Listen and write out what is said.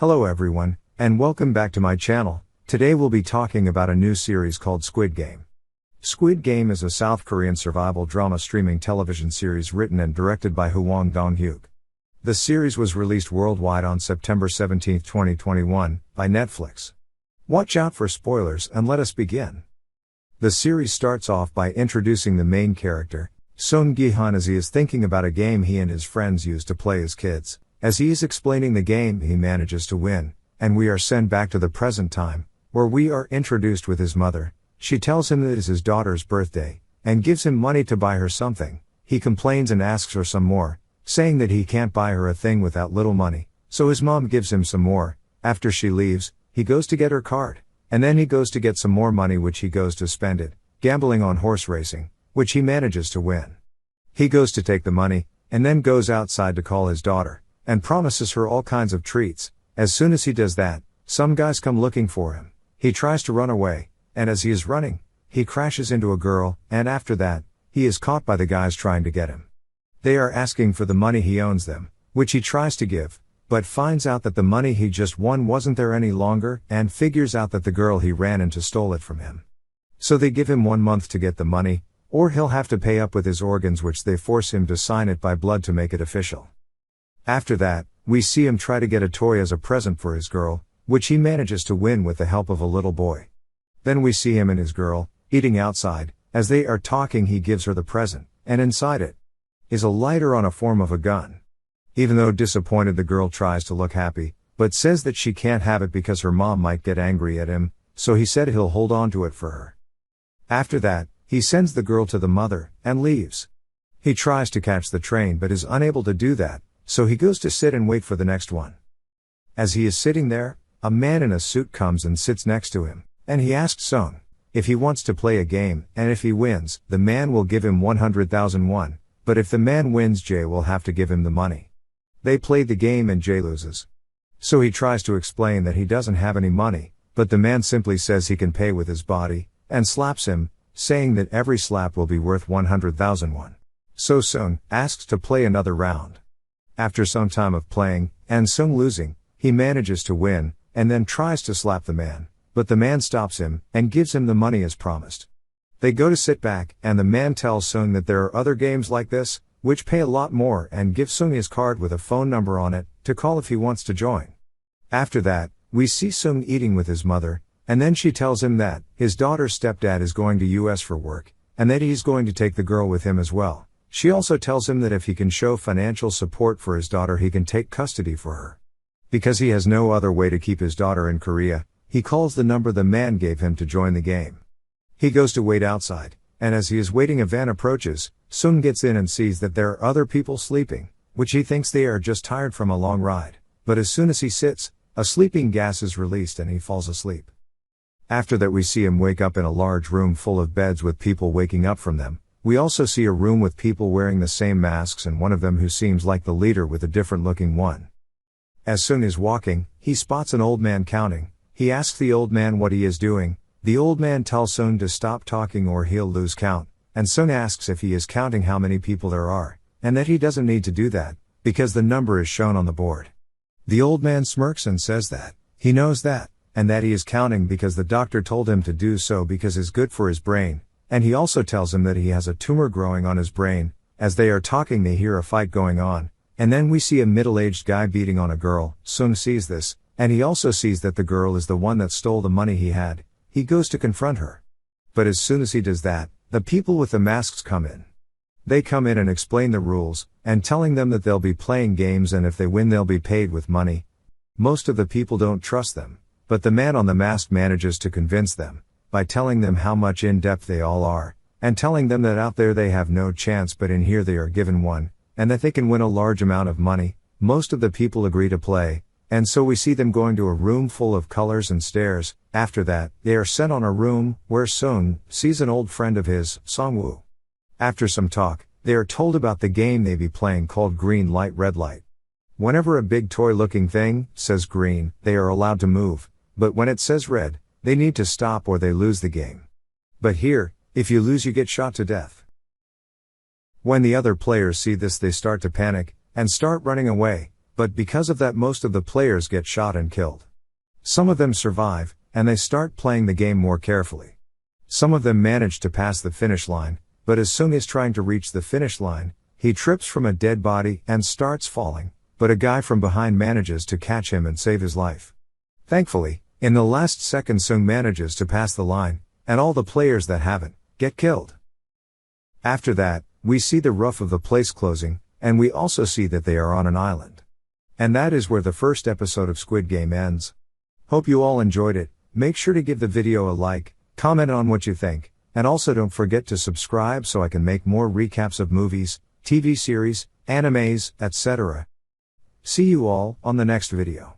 Hello everyone, and welcome back to my channel. Today we'll be talking about a new series called Squid Game. Squid Game is a South Korean survival drama streaming television series written and directed by Hwang Dong-hyuk. The series was released worldwide on September 17, 2021, by Netflix. Watch out for spoilers and let us begin. The series starts off by introducing the main character, Seong Gi-hun, as he is thinking about a game he and his friends used to play as kids. As he is explaining the game, he manages to win, and we are sent back to the present time, where we are introduced with his mother. She tells him that it is his daughter's birthday, and gives him money to buy her something. He complains and asks her some more, saying that he can't buy her a thing without little money, so his mom gives him some more. After she leaves, he goes to get her card, and then he goes to get some more money, which he goes to spend it, gambling on horse racing, which he manages to win. He goes to take the money, and then goes outside to call his daughter, and promises her all kinds of treats. As soon as he does that, some guys come looking for him. He tries to run away, and as he is running, he crashes into a girl, and after that, he is caught by the guys trying to get him. They are asking for the money he owes them, which he tries to give, but finds out that the money he just won wasn't there any longer, and figures out that the girl he ran into stole it from him. So they give him 1 month to get the money, or he'll have to pay up with his organs, which they force him to sign it by blood to make it official. After that, we see him try to get a toy as a present for his girl, which he manages to win with the help of a little boy. Then we see him and his girl, eating outside. As they are talking, he gives her the present, and inside it is a lighter on a form of a gun. Even though disappointed, the girl tries to look happy, but says that she can't have it because her mom might get angry at him, so he said he'll hold on to it for her. After that, he sends the girl to the mother, and leaves. He tries to catch the train but is unable to do that, so he goes to sit and wait for the next one. As he is sitting there, a man in a suit comes and sits next to him, and he asks Seong if he wants to play a game, and if he wins, the man will give him 100,000 won, but if the man wins, Jae will have to give him the money. They play the game and Jae loses. So he tries to explain that he doesn't have any money, but the man simply says he can pay with his body, and slaps him, saying that every slap will be worth 100,000 won. So Seong asks to play another round. After some time of playing, and Seong losing, he manages to win, and then tries to slap the man, but the man stops him, and gives him the money as promised. They go to sit back, and the man tells Seong that there are other games like this, which pay a lot more, and gives Seong his card with a phone number on it, to call if he wants to join. After that, we see Seong eating with his mother, and then she tells him that his daughter's stepdad is going to US for work, and that he's going to take the girl with him as well. She also tells him that if he can show financial support for his daughter, he can take custody for her. Because he has no other way to keep his daughter in Korea, he calls the number the man gave him to join the game. He goes to wait outside, and as he is waiting, a van approaches. Seong gets in and sees that there are other people sleeping, which he thinks they are just tired from a long ride. But as soon as he sits, a sleeping gas is released and he falls asleep. After that, we see him wake up in a large room full of beds with people waking up from them. We also see a room with people wearing the same masks, and one of them who seems like the leader with a different looking one. As Seong is walking, he spots an old man counting. He asks the old man what he is doing. The old man tells Seong to stop talking or he'll lose count, and Seong asks if he is counting how many people there are, and that he doesn't need to do that, because the number is shown on the board. The old man smirks and says that he knows that, and that he is counting because the doctor told him to do so because it's good for his brain. And he also tells him that he has a tumor growing on his brain. As they are talking, they hear a fight going on, and then we see a middle-aged guy beating on a girl. Seong sees this, and he also sees that the girl is the one that stole the money he had. He goes to confront her. But as soon as he does that, the people with the masks come in. They come in and explain the rules, and telling them that they'll be playing games, and if they win they'll be paid with money. Most of the people don't trust them, but the man on the mask manages to convince them, by telling them how much in depth they all are, and telling them that out there they have no chance, but in here they are given one, and that they can win a large amount of money. Most of the people agree to play, and so we see them going to a room full of colors and stairs. After that, they are sent on a room, where Seong sees an old friend of his, Song-woo. After some talk, they are told about the game they be playing called green light red light. Whenever a big toy looking thing says green, they are allowed to move, but when it says red, they need to stop or they lose the game. But here, if you lose you get shot to death. When the other players see this, they start to panic, and start running away, but because of that most of the players get shot and killed. Some of them survive, and they start playing the game more carefully. Some of them manage to pass the finish line, but as Seong is trying to reach the finish line, he trips from a dead body and starts falling, but a guy from behind manages to catch him and save his life. Thankfully, in the last second Seong manages to pass the line, and all the players that haven't, get killed. After that, we see the roof of the place closing, and we also see that they are on an island. And that is where the first episode of Squid Game ends. Hope you all enjoyed it. Make sure to give the video a like, comment on what you think, and also don't forget to subscribe so I can make more recaps of movies, TV series, animes, etc. See you all on the next video.